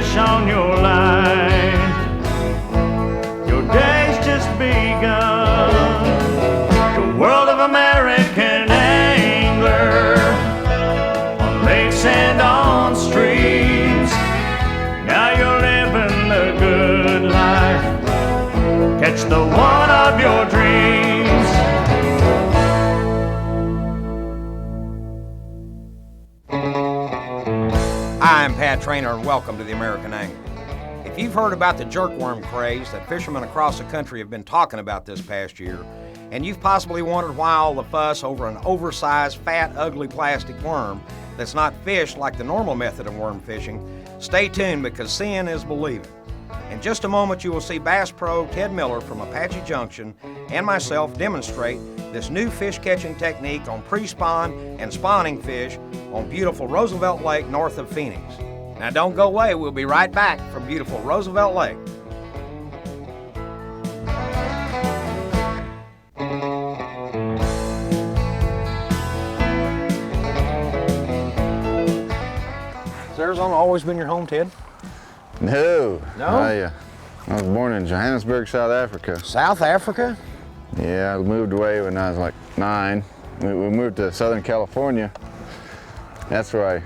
fish on your line. Your day's just begun. The world of American angler, on lakes and on streams. Now you're living the good life. Catch the one of your dreams. Hi, I'm Pat Traynor, and welcome to the American Angler. If you've heard about the jerkworm craze that fishermen across the country have been talking about this past year, and you've possibly wondered why all the fuss over an oversized, fat, ugly plastic worm that's not fished like the normal method of worm fishing, stay tuned because seeing is believing. In just a moment, you will see Bass Pro Ted Miller from Apache Junction and myself demonstrate this new fish catching technique on pre-spawn and spawning fish on beautiful Roosevelt Lake north of Phoenix. Now don't go away, we'll be right back from beautiful Roosevelt Lake. Has Arizona always been your home, Ted? No. No? I was born in Johannesburg, South Africa. South Africa? Yeah, I moved away when I was like 9. We moved to Southern California. That's where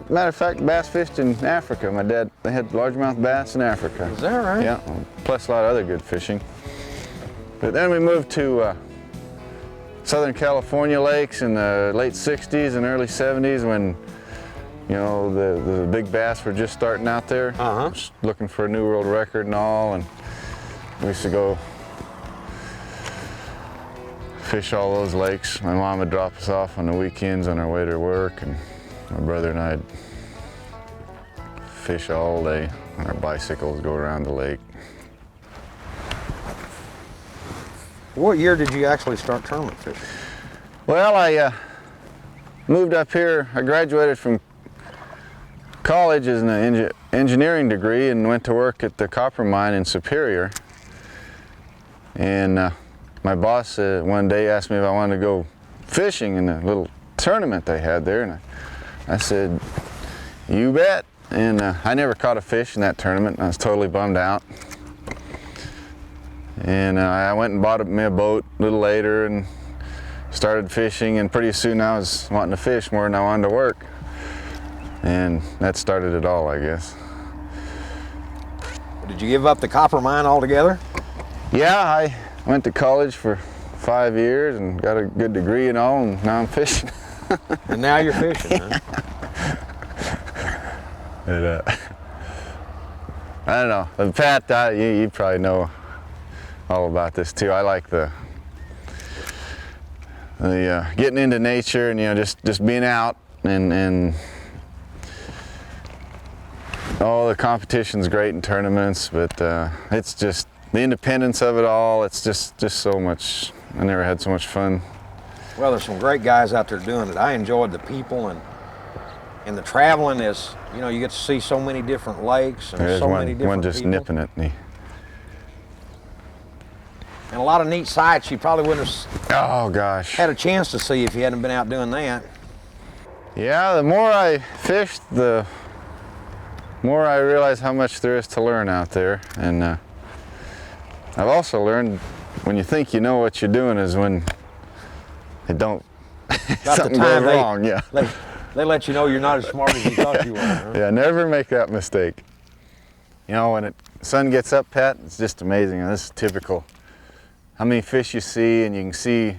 matter of fact, bass fished in Africa. My dad, they had largemouth bass in Africa. Is that right? Yeah, plus a lot of other good fishing. But then we moved to Southern California lakes in the late 60s and early 70s when, you know, the big bass were just starting out there. Just looking for a new world record and all, and we used to go fish all those lakes. My mom would drop us off on the weekends on our way to work, and my brother and I'd fish all day on our bicycles, go around the lake. What year did you actually start tournament fishing? Well, I moved up here. I graduated from college as an engineering degree and went to work at the copper mine in Superior. And my boss one day asked me if I wanted to go fishing in a little tournament they had there, and I said, you bet. And I never caught a fish in that tournament. I was totally bummed out. And I went and bought me a boat a little later and started fishing, and pretty soon I was wanting to fish more than I wanted to work. And that started it all, I guess. Did you give up the copper mine altogether? Yeah, I went to college for 5 years and got a good degree and all, and now I'm fishing. And now you're fishing, huh? But, I don't know. But Pat, you probably know all about this too. I like the getting into nature and, you know, just being out and the competition's great in tournaments, but it's just the independence of it all. It's just so much. I never had so much fun. Well, there's some great guys out there doing it. I enjoyed the people and the traveling. Is, you know, you get to see so many different lakes and There's so many different one just people. nipping it. And a lot of neat sights you probably wouldn't have had a chance to see if you hadn't been out doing that. Yeah, the more I fished, the more I realize how much there is to learn out there. And I've also learned when you think you know what you're doing is when it don't, something goes wrong. Yeah. They let you know you're not as smart as you thought you were. Huh? Yeah, never make that mistake. You know, when the sun gets up, Pat, it's just amazing. And this is typical. How many fish you see, and you can see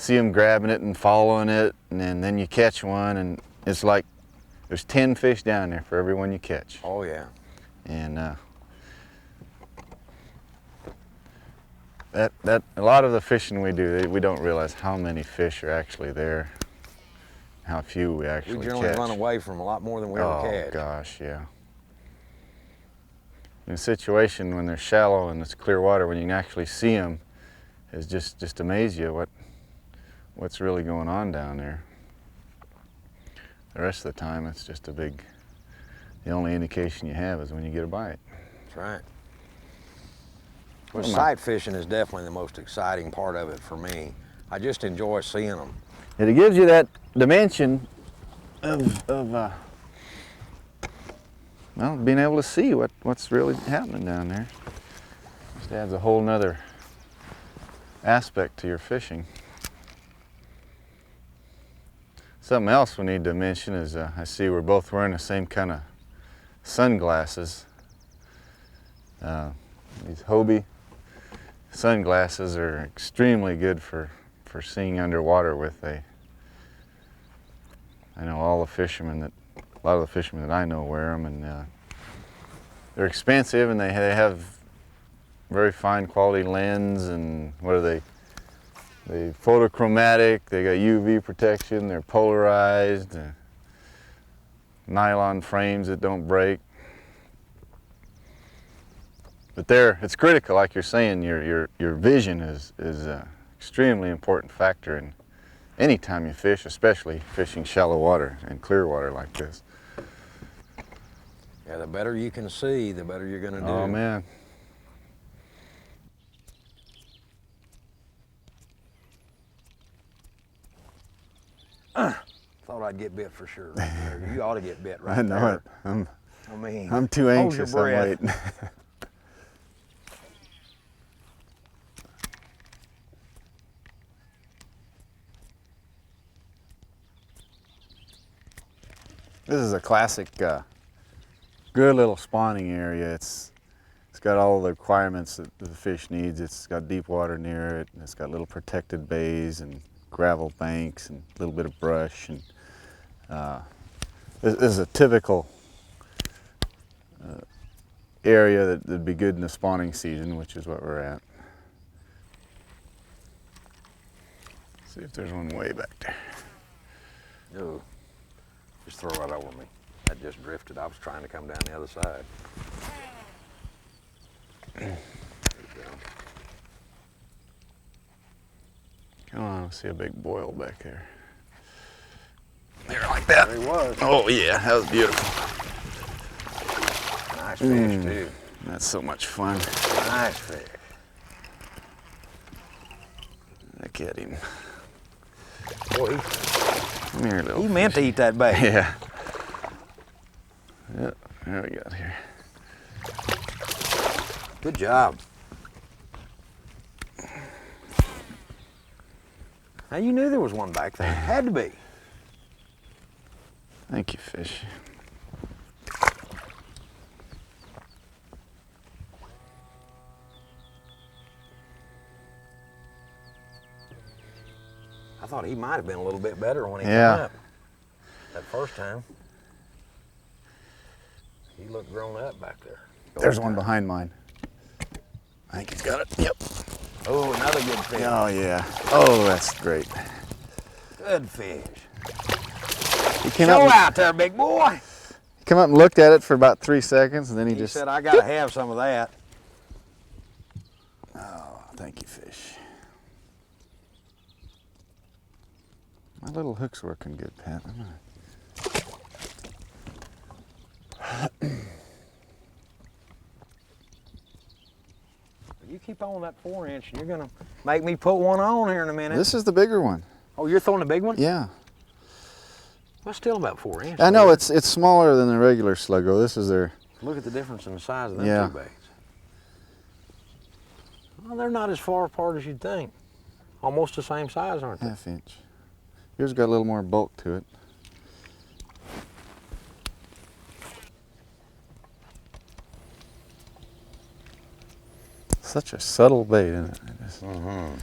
them grabbing it and following it, and then you catch one, and it's like there's 10 fish down there for every one you catch. Oh yeah. And that a lot of the fishing we do, we don't realize how many fish are actually there, how few we actually catch. We generally run away from a lot more than we ever catch. Oh gosh, yeah. In a situation when they're shallow and it's clear water, when you can actually see them, is just amaze you what's really going on down there. The rest of the time, it's just the only indication you have is when you get a bite. That's right. Well, sight fishing is definitely the most exciting part of it for me. I just enjoy seeing them. And it gives you that dimension of well, being able to see what's really happening down there. Just adds a whole nother aspect to your fishing. Something else we need to mention is I see we're both wearing the same kind of sunglasses. These Hobie sunglasses are extremely good for seeing underwater with. I know all the fishermen a lot of the fishermen that I know wear them, and they're expensive, and they have very fine quality lens, and what are they? They photochromatic, they got UV protection, they're polarized, nylon frames that don't break. But it's critical, like you're saying, your vision is an extremely important factor in any time you fish, especially fishing shallow water and clear water like this. Yeah, the better you can see, the better you're gonna do. Oh man. Thought I'd get bit for sure. You ought to get bit right I know there. it. I mean, I'm too anxious. I'm waiting. This is a classic, good little spawning area. It's got all the requirements that the fish needs. It's got deep water near it. And it's got little protected bays and gravel banks and a little bit of brush. And this is a typical area that'd be good in the spawning season, which is what we're at. Let's see if there's one way back there. No, just throw it over me. That just drifted. I was trying to come down the other side. There you go. Come on, I see a big boil back there. There, like that. There he was. Oh yeah, that was beautiful. Nice fish too. That's so much fun. Nice fish. Look at him. Boy, Come here, little he meant to fish. eat that bait. Yeah. Yep, there we go here. Good job. Now you knew there was one back there. Had to be. Thank you, fish. I thought he might have been a little bit better when he came Yeah. up. That first time. He looked grown up back there. There's one behind mine. I think he's got it. Yep. Oh, another good fish. Oh yeah. Oh, that's great. Good fish. He came Show up. out there, big boy. He came up and looked at it for about 3 seconds, and then he just said, I gotta have some of that. Oh, thank you, fish. My little hook's working good, Pat. You keep on that 4-inch, and you're gonna make me put one on here in a minute. This is the bigger one. Oh, you're throwing the big one? Yeah. Well, still about 4 inches. I know it's smaller than the regular sluggo. This is their. Look at the difference in the size of them Yeah. two baits. Well, they're not as far apart as you'd think. Almost the same size, aren't they? 1/2 inch. Yours got a little more bulk to it. Such a subtle bait, isn't it? Mm-hmm.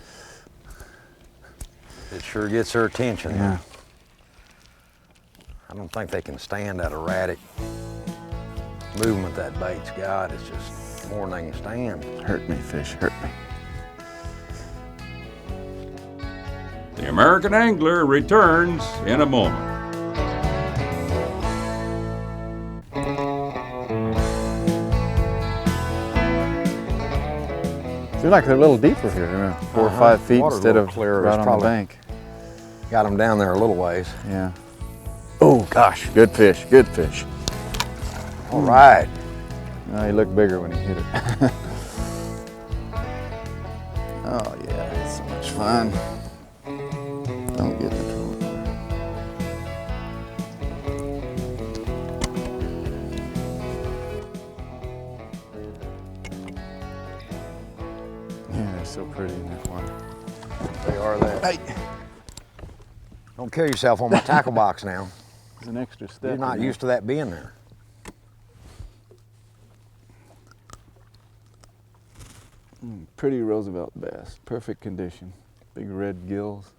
It sure gets their attention. Yeah. I don't think they can stand that erratic movement that bait's got. It's just more than they can stand. Hurt me, fish, hurt me. The American Angler returns in a moment. Seems like they're a little deeper here, they're 4 or 5 feet Water's a instead little of clearer. right It's on probably- the bank. Got them down there a little ways. Yeah. Oh gosh, good fish, good fish. All right. Oh, he looked bigger when he hit it. Oh yeah, it's so much fun. Don't get in trouble. so pretty in that water. They are that. Hey, Don't kill yourself on my tackle box now. there's an extra step. You're not in there. used to that being there. Pretty Roosevelt bass, perfect condition. Big red gills.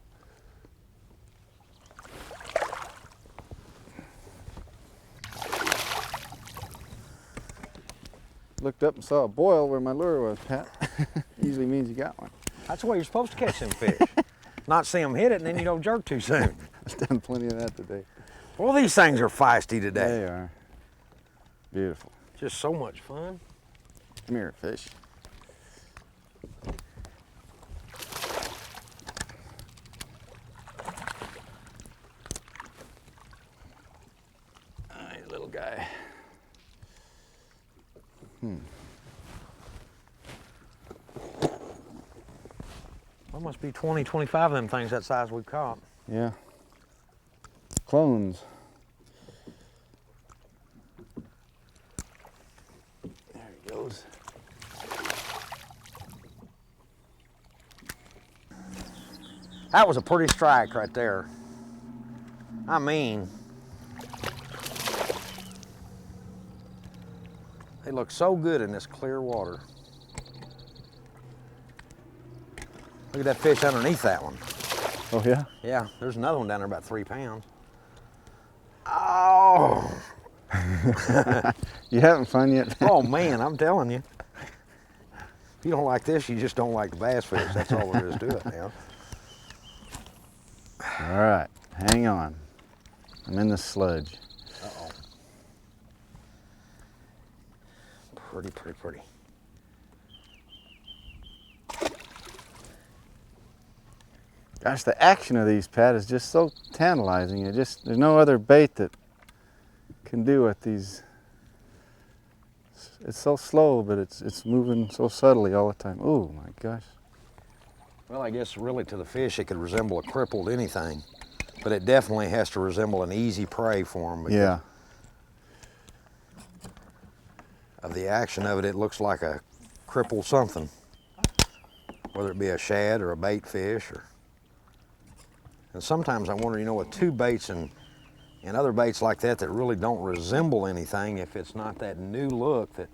Looked up and saw a boil where my lure was, Pat. Usually means you got one. That's the way you're supposed to catch them fish. Not see them hit it and then you don't jerk too soon. I've done plenty of that today. Well, these things are feisty today. They are. Beautiful. Just so much fun. Come here, fish. All right, little guy. There must be 20, 25 of them things that size we caught. Yeah. Clones. There he goes. That was a pretty strike right there. I mean, they look so good in this clear water. Look at that fish underneath that one. Oh, yeah? Yeah, there's another one down there about 3 pounds. Oh! You having fun yet? Oh man, I'm telling you. If you don't like this, you just don't like the bass fish. That's all there is to it now. All right, hang on. I'm in the sludge. Uh-oh. Pretty, pretty, pretty. Gosh, the action of these, Pat, is just so tantalizing. There's no other bait that can do what these. It's so slow, but it's moving so subtly all the time. Oh my gosh. Well, I guess really to the fish, it could resemble a crippled anything, but it definitely has to resemble an easy prey for them. Yeah. Of the action of it, it looks like a crippled something, whether it be a shad or a bait fish. And sometimes I wonder, you know, with two baits and other baits like that that really don't resemble anything, if it's not that new look that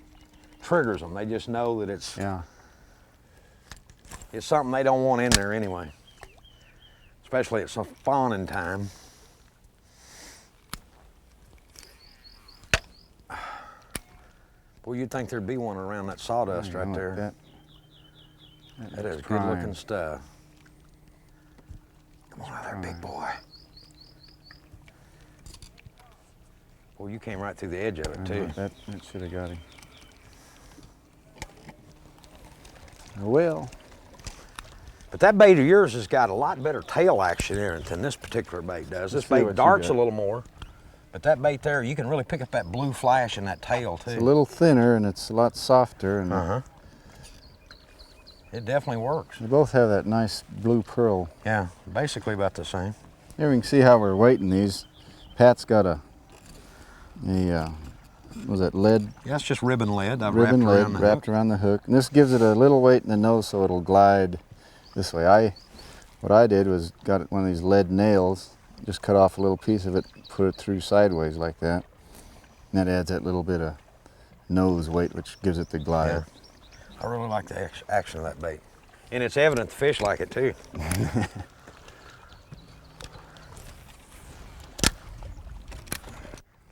triggers them. They just know that it's something they don't want in there anyway, especially at some fawning time. Well, you'd think there'd be one around that sawdust right there. That is good looking stuff. Come on out there, big boy. Well, you came right through the edge of it, too. That should have got him. Well. But that bait of yours has got a lot better tail action in it than this particular bait does. This bait darts a little more, but that bait there, you can really pick up that blue flash in that tail, too. It's a little thinner and it's a lot softer. And it definitely works. They both have that nice blue pearl. Yeah, basically about the same. Here we can see how we're weighting these. Pat's got a was that lead? Yeah, it's just ribbon lead. I've ribbon lead wrapped around the hook. And this gives it a little weight in the nose so it'll glide this way. What I did was got one of these lead nails, just cut off a little piece of it, put it through sideways like that. And that adds that little bit of nose weight, which gives it the glide. Yeah. I really like the action of that bait. And it's evident the fish like it too.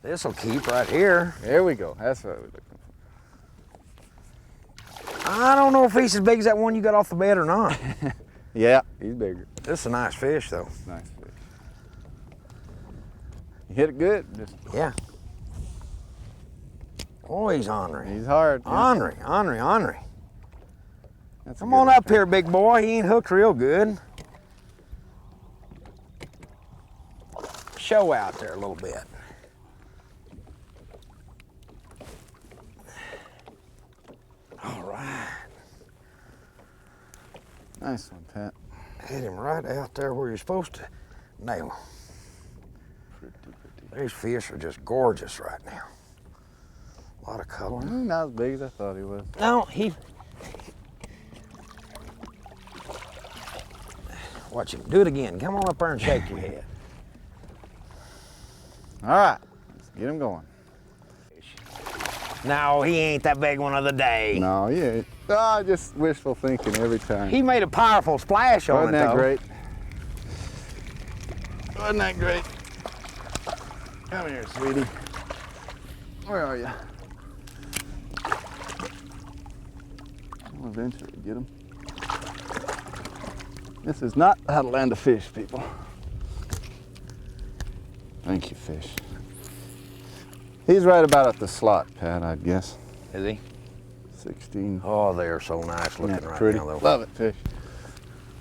This'll keep right here. There we go. That's what we're looking for. I don't know if he's as big as that one you got off the bed or not. Yeah, he's bigger. This is a nice fish though. Nice fish. You hit it good. Yeah. Oh, he's ornery. He's hard. Ornery, ornery, ornery. That's Come on up here, big boy. He ain't hooked real good. Show out there a little bit. All right. Nice one, Pat. Hit him right out there where you're supposed to nail him. These fish are just gorgeous right now. A lot of color. Not as big as I thought he was. No, Watch him. Do it again. Come on up there and shake your head. All right, let's get him going. No, he ain't that big one of the day. No, he ain't. Oh, just wishful thinking every time. He made a powerful splash on it, Wasn't that though. great? Wasn't that great? Come here, sweetie. Where are you? I'll eventually get him. This is not how to land a fish, people. Thank you, fish. He's right about at the slot, Pat, I'd guess. Is he? 16. Oh, they're so nice looking That's right pretty. now, though. Love it, fish.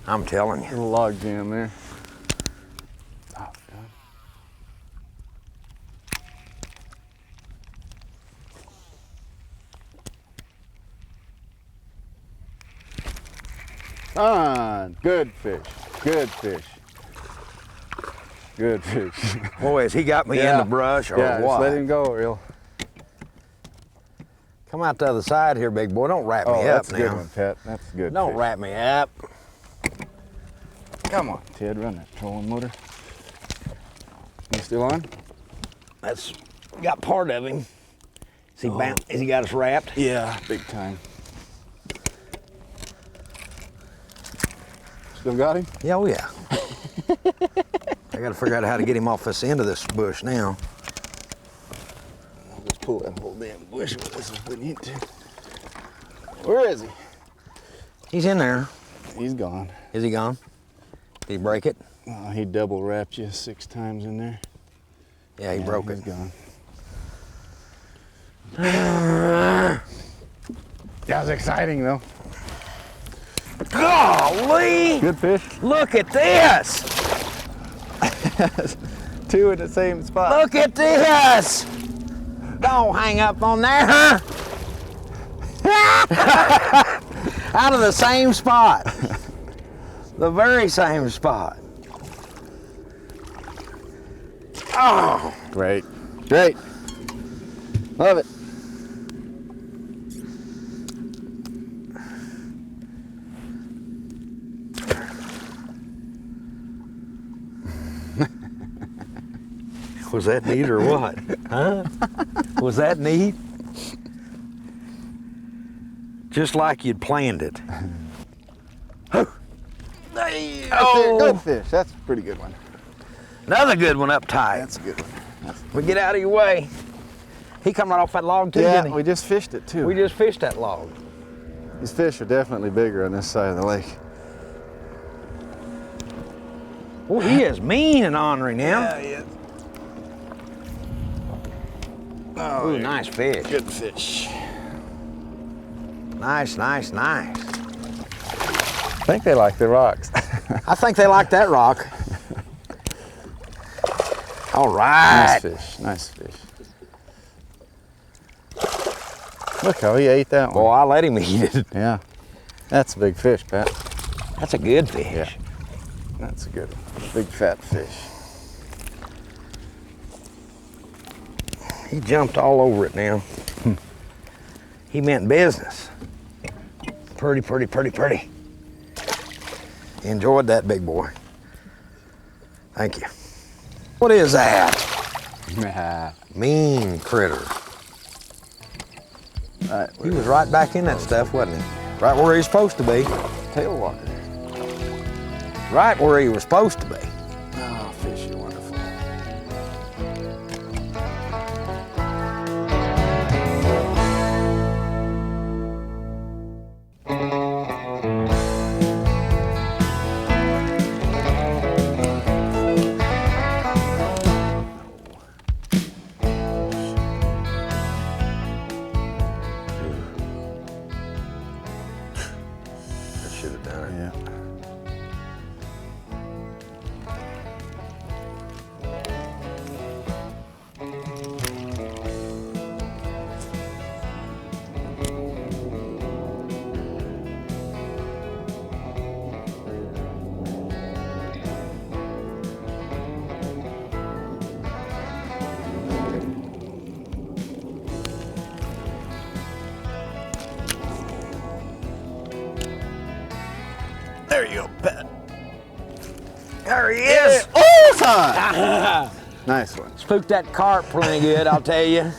I'm telling you. Little log jam there. Oh, God. On. Good fish. Good fish. Good fish. Boy, has he got me in the brush or yeah, what? just let him go, real. Come out the other side here, big boy. Don't wrap me up that's now. a good one, Pat. That's a good Don't fish. wrap me up. Come on, Ted, run that trolling motor. You still on? That's got part of him. Is he bound? Has he got us wrapped? Yeah, big time. Still got him? Yeah, oh yeah. I got to figure out how to get him off this end of this bush now. I'll just pull that whole damn bush with us if we need to. Where is he? He's in there. He's gone. Is he gone? Did he break it? Oh, he double wrapped you 6 times in there. Yeah, he broke he's it. Gone. That was exciting though. Golly! Good fish. Look at this! 2 at the same spot. Look at this! Don't hang up on there, huh? Out of the same spot. The very same spot. Oh! Great. Great. Love it. Was that neat or what? Huh? Was that neat? Just like you'd planned it. Oh, good fish. That's a pretty good one. Another good one up tight. That's a good one. We get out of your way. He come right off that log too, Yeah, didn't he? we just fished it too. We just fished that log. These fish are definitely bigger on this side of the lake. Oh, he is mean and ornery now. he is. Ooh, nice fish. Good fish. Nice, nice, nice. I think they like the rocks. I think they like that rock. All right. Nice fish. Nice fish. Look how he ate that one. Boy, I let him eat it. Yeah. That's a big fish, Pat. That's a good fish. Yeah. That's a good one. Big fat fish. He jumped all over it now. He meant business. Pretty, pretty, pretty, pretty. Enjoyed that, big boy. Thank you. What is that? Mean critter. Right, He was right back in that stuff, wasn't he? Right where he's supposed to be. tail walker. Right where he was supposed to be. Oh, fish are wonderful. I should have done it. Yeah. There you go, Pat. There he is. Oh, son! Nice one. Spooked that carp plenty good, I'll tell you.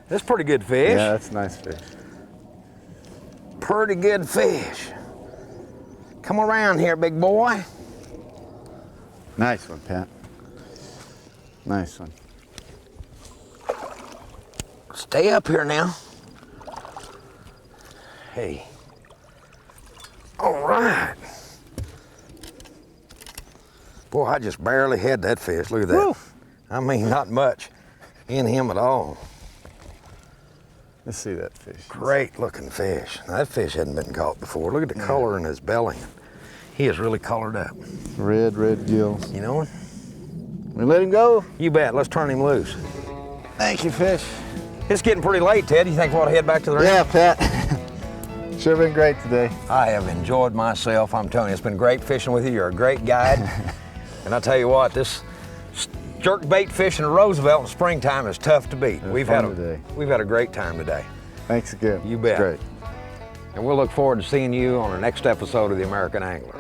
That's pretty good fish. Yeah, that's a nice fish. Pretty good fish. Come around here, big boy. Nice one, Pat. Nice one. Stay up here now. Hey. All right. Boy, I just barely had that fish. Look at that. Woo. I mean, not much in him at all. Let's see that fish. Great looking fish. Now, that fish hadn't been caught before. Look at the color in his belly. He is really colored up. Red gills. You know what? We let him go? You bet. Let's turn him loose. Thank you, fish. It's getting pretty late, Ted. You think we ought to head back to the ring? Yeah, Pat. Sure been great today. I have enjoyed myself. I'm telling you, it's been great fishing with you. You're a great guide. And I tell you what, this jerk bait fishing in Roosevelt in springtime is tough to beat. We've had a great time today. Thanks again. You bet. It's great. And we'll look forward to seeing you on the next episode of The American Angler.